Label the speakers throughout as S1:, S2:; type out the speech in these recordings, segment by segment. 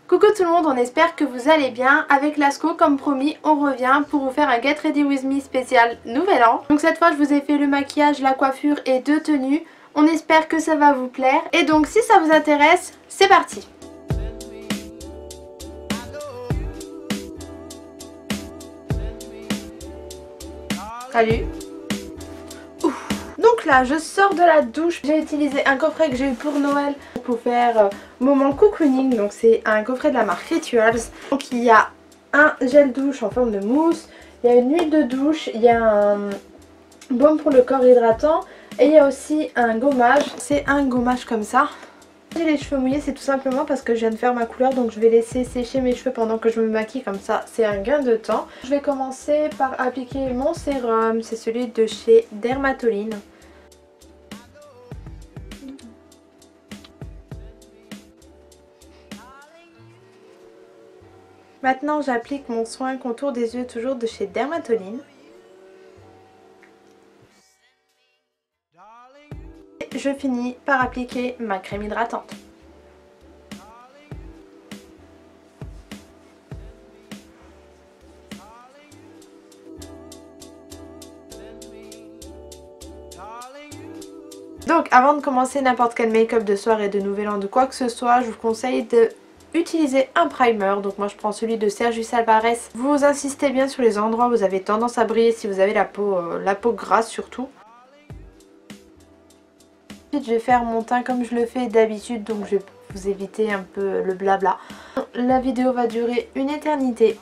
S1: Coucou tout le monde, on espère que vous allez bien. Avec Lasco, comme promis, on revient pour vous faire un Get Ready With Me spécial Nouvel An. Donc cette fois, je vous ai fait le maquillage, la coiffure et 2 tenues. On espère que ça va vous plaire. Et donc si ça vous intéresse, c'est parti. Salut. Ouf. Donc là, je sors de la douche. J'ai utilisé un coffret que j'ai eu pour Noël pour faire moment cocooning. Donc c'est un coffret de la marque Rituals. Donc il y a un gel douche en forme de mousse, il y a une huile de douche, il y a un baume pour le corps hydratant et il y a aussi un gommage. C'est un gommage comme ça. J'ai les cheveux mouillés, c'est tout simplement parce que je viens de faire ma couleur, donc je vais laisser sécher mes cheveux pendant que je me maquille, comme ça c'est un gain de temps. Je vais commencer par appliquer mon sérum, c'est celui de chez Dermatoline. Maintenant j'applique mon soin contour des yeux, toujours de chez Dermatoline. Je finis par appliquer ma crème hydratante. Donc avant de commencer n'importe quel make-up de soirée, de nouvel an, de quoi que ce soit, je vous conseille de utiliser un primer. Donc moi je prends celui de Sergio Alvarez. Vous insistez bien sur les endroits où vous avez tendance à briller si vous avez la peau grasse surtout. Ensuite je vais faire mon teint comme je le fais d'habitude, donc je vais vous éviter un peu le blabla. La vidéo va durer une éternité.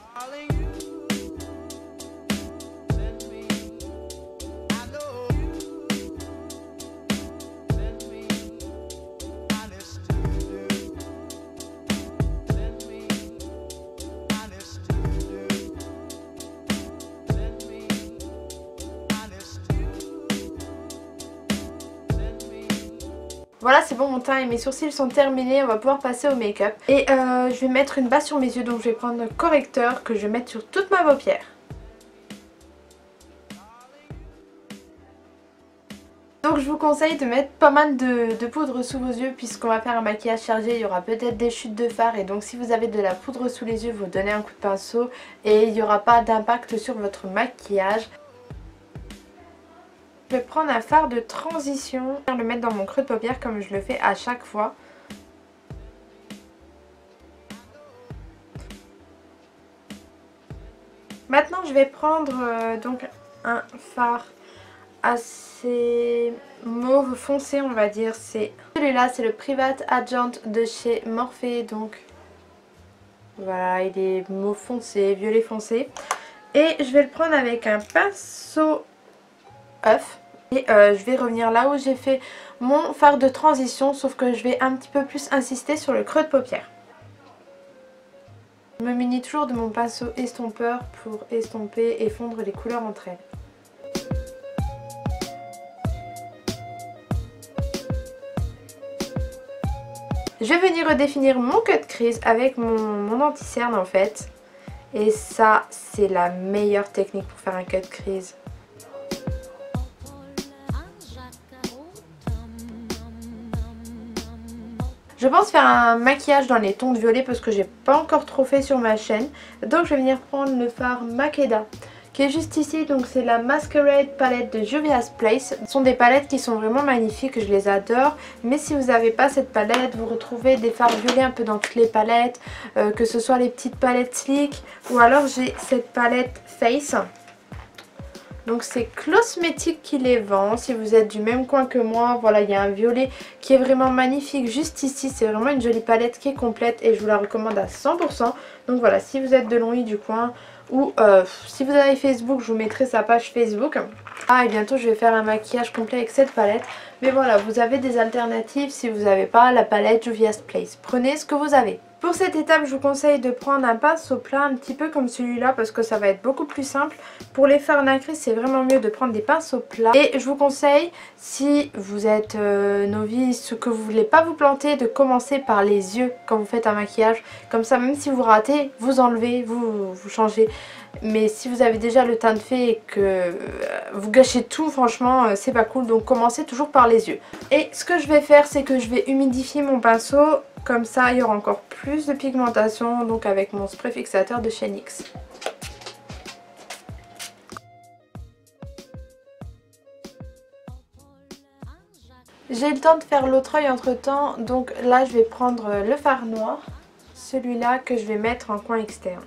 S1: Voilà, c'est bon, mon teint et mes sourcils sont terminés, on va pouvoir passer au make-up. Et je vais mettre une base sur mes yeux, donc je vais prendre un correcteur que je vais mettre sur toute ma paupière. Donc je vous conseille de mettre pas mal de poudre sous vos yeux, puisqu'on va faire un maquillage chargé, il y aura peut-être des chutes de fard. Et donc si vous avez de la poudre sous les yeux, vous donnez un coup de pinceau et il n'y aura pas d'impact sur votre maquillage. Je vais prendre un fard de transition, le mettre dans mon creux de paupière comme je le fais à chaque fois. Maintenant je vais prendre donc un fard assez mauve foncé, on va dire. Celui-là, c'est le Private Agent de chez Morphe. Donc voilà, il est mauve foncé, violet foncé. Et je vais le prendre avec un pinceau œuf. Et je vais revenir là où j'ai fait mon fard de transition, sauf que je vais un petit peu plus insister sur le creux de paupière. Je me munis toujours de mon pinceau estompeur pour estomper et fondre les couleurs entre elles. Je vais venir redéfinir mon cut crease avec mon anti-cerne en fait. Et ça, c'est la meilleure technique pour faire un cut crease. Je pense faire un maquillage dans les tons de violet parce que j'ai pas encore trop fait sur ma chaîne. Donc je vais venir prendre le fard Makeda qui est juste ici. Donc c'est la Masquerade palette de Juvia's Place. Ce sont des palettes qui sont vraiment magnifiques, je les adore. Mais si vous n'avez pas cette palette, vous retrouvez des fards violets un peu dans toutes les palettes. Que ce soit les petites palettes Sleek ou alors j'ai cette palette Face. Donc c'est Cosmétique qui les vend, si vous êtes du même coin que moi. Voilà, il y a un violet qui est vraiment magnifique juste ici. C'est vraiment une jolie palette qui est complète et je vous la recommande à 100%. Donc voilà, si vous êtes de Longwy du coin ou si vous avez Facebook, je vous mettrai sa page Facebook. Ah, et bientôt je vais faire un maquillage complet avec cette palette. Mais voilà, vous avez des alternatives si vous n'avez pas la palette Juvia's Place. Prenez ce que vous avez. Pour cette étape, je vous conseille de prendre un pinceau plat, un petit peu comme celui-là, parce que ça va être beaucoup plus simple. Pour les fards nacrés, c'est vraiment mieux de prendre des pinceaux plats. Et je vous conseille, si vous êtes novice ou que vous voulez pas vous planter, de commencer par les yeux quand vous faites un maquillage. Comme ça, même si vous ratez, vous enlevez, vous changez. Mais si vous avez déjà le teint de fée et que vous gâchez tout, franchement c'est pas cool. Donc commencez toujours par les yeux. Et ce que je vais faire, c'est que je vais humidifier mon pinceau Comme ça il y aura encore plus de pigmentation, donc avec mon spray fixateur de chez NYX. J'ai eu le temps de faire l'autre œil entre temps, donc là je vais prendre le fard noir, celui-là que je vais mettre en coin externe.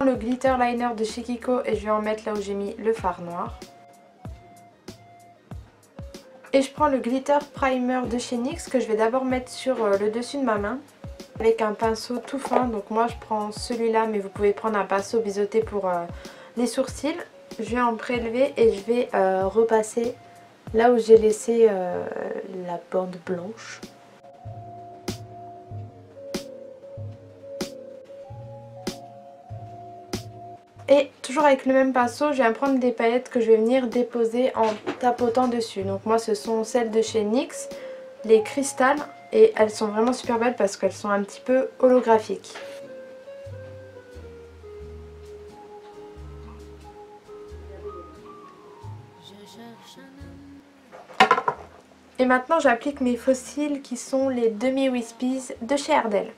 S1: Le glitter liner de chez Kiko et je vais en mettre là où j'ai mis le fard noir. Et je prends le glitter primer de chez NYX que je vais d'abord mettre sur le dessus de ma main avec un pinceau tout fin. Donc moi je prends celui-là, mais vous pouvez prendre un pinceau biseauté pour les sourcils. Je vais en prélever et je vais repasser là où j'ai laissé la bande blanche. Et toujours avec le même pinceau, je viens prendre des paillettes que je vais venir déposer en tapotant dessus. Donc moi ce sont celles de chez NYX, les Crystal. Et elles sont vraiment super belles parce qu'elles sont un petit peu holographiques. Et maintenant j'applique mes fossiles qui sont les demi wispies de chez Ardell.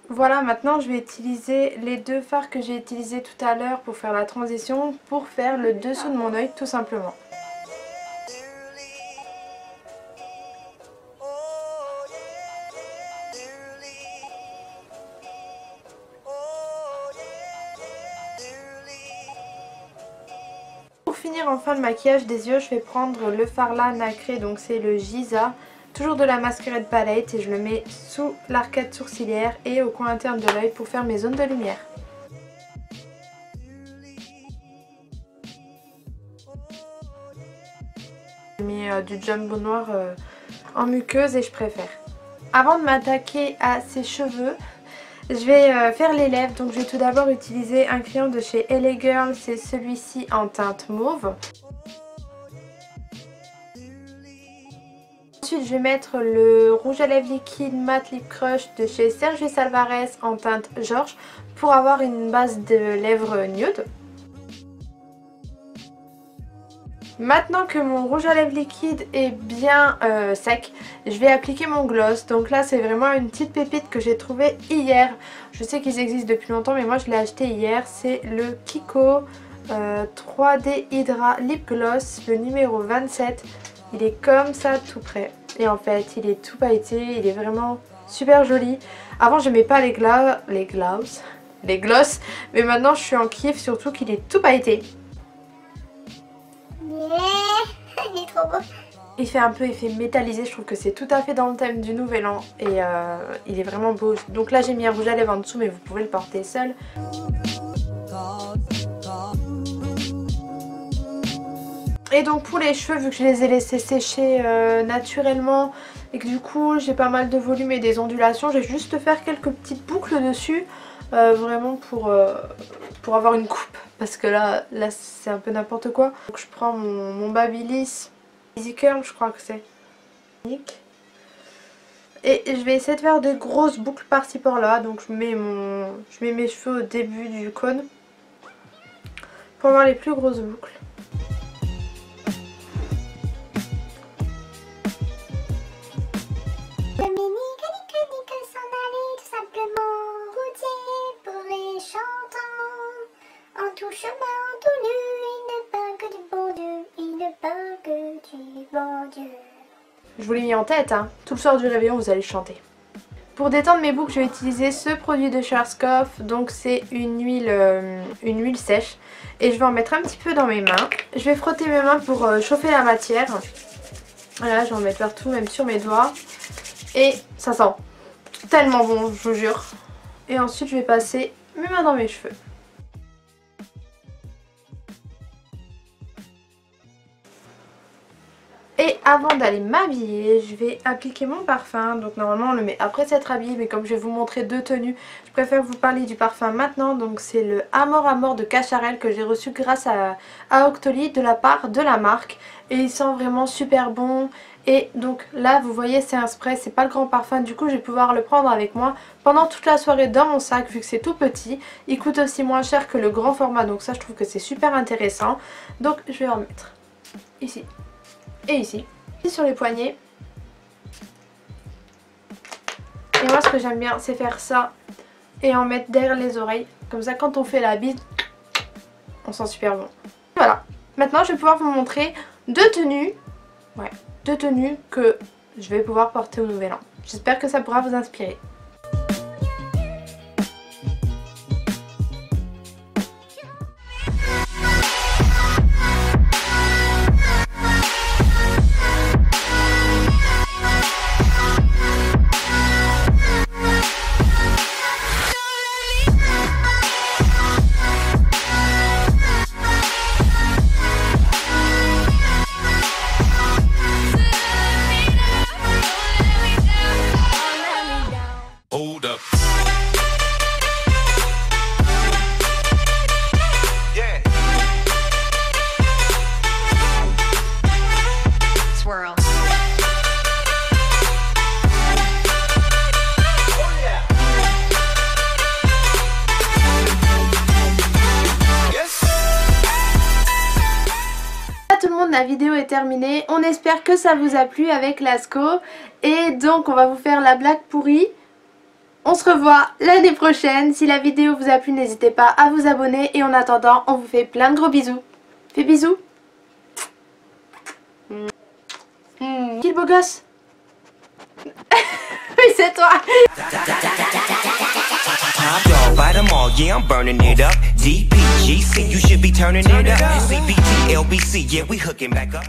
S1: Voilà, maintenant je vais utiliser les deux fards que j'ai utilisés tout à l'heure pour faire la transition, pour faire le dessous de mon œil tout simplement. Pour finir en fin de maquillage des yeux, je vais prendre le fard là nacré, donc c'est le Giza. Toujours de la Masquerade Palette et je le mets sous l'arcade sourcilière et au coin interne de l'œil pour faire mes zones de lumière. J'ai mis du jumbo noir en muqueuse et je préfère. Avant de m'attaquer à ses cheveux, je vais faire les lèvres. Donc je vais tout d'abord utiliser un crayon de chez LA Girl, c'est celui-ci en teinte mauve. Ensuite je vais mettre le rouge à lèvres liquide Matte Lip Crush de chez Sergio Salvarez en teinte George pour avoir une base de lèvres nude. Maintenant que mon rouge à lèvres liquide est bien sec, je vais appliquer mon gloss. Donc là c'est vraiment une petite pépite que j'ai trouvée hier. Je sais qu'ils existent depuis longtemps mais moi je l'ai acheté hier. C'est le Kiko 3D Hydra Lip Gloss, le numéro 27. Il est comme ça tout près. Et en fait il est tout pailleté, il est vraiment super joli. Avant j'aimais pas les gloss. Mais maintenant je suis en kiff, surtout qu'il est tout pailleté.
S2: Il est trop beau.
S1: Il fait un peu effet métallisé, je trouve que c'est tout à fait dans le thème du nouvel an. Et il est vraiment beau. Donc là j'ai mis un rouge à lèvres en dessous mais vous pouvez le porter seul. Et donc pour les cheveux, vu que je les ai laissés sécher naturellement et que du coup j'ai pas mal de volume et des ondulations, je vais juste faire quelques petites boucles dessus, vraiment pour avoir une coupe, parce que là c'est un peu n'importe quoi. Donc je prends mon Babyliss Easy Curl, je crois que c'est. Et je vais essayer de faire de grosses boucles par-ci par-là, donc je mets mes cheveux au début du cône pour avoir les plus grosses boucles.
S2: Tout chemin, tout nu, il ne parle que du bon Dieu, il ne parle que du bon Dieu.
S1: Je vous l'ai mis en tête, hein. Tout le soir du réveillon vous allez chanter. Pour détendre mes boucles je vais utiliser ce produit de Schwarzkopf, donc c'est une huile sèche. Et je vais en mettre un petit peu dans mes mains. Je vais frotter mes mains pour chauffer la matière. Voilà, je vais en mettre partout, même sur mes doigts. Et ça sent tellement bon, je vous jure. Et ensuite je vais passer mes mains dans mes cheveux. Et avant d'aller m'habiller, je vais appliquer mon parfum. Donc normalement on le met après s'être habillé, mais comme je vais vous montrer deux tenues, je préfère vous parler du parfum maintenant. Donc c'est le Amor Amor de Cacharel que j'ai reçu grâce à Octoly de la part de la marque. Et il sent vraiment super bon. Et donc là vous voyez c'est un spray, c'est pas le grand parfum, du coup je vais pouvoir le prendre avec moi pendant toute la soirée dans mon sac vu que c'est tout petit. Il coûte aussi moins cher que le grand format, donc ça je trouve que c'est super intéressant. Donc je vais en mettre ici et ici, sur les poignets. Et moi ce que j'aime bien c'est faire ça et en mettre derrière les oreilles, comme ça quand on fait la bise on sent super bon. Voilà, maintenant je vais pouvoir vous montrer deux tenues. Ouais, deux tenues que je vais pouvoir porter au nouvel an. J'espère que ça pourra vous inspirer. La vidéo est terminée, on espère que ça vous a plu avec Lasco et donc on va vous faire la blague pourrie. On se revoit l'année prochaine. Si la vidéo vous a plu, n'hésitez pas à vous abonner et en attendant on vous fait plein de gros bisous. Fais bisous. Qui le beau gosse? Oui c'est toi. Top dog, bite them all, yeah, I'm burning it up. DPGC, you should be turning it up. CBT, LBC, yeah, we hooking back up.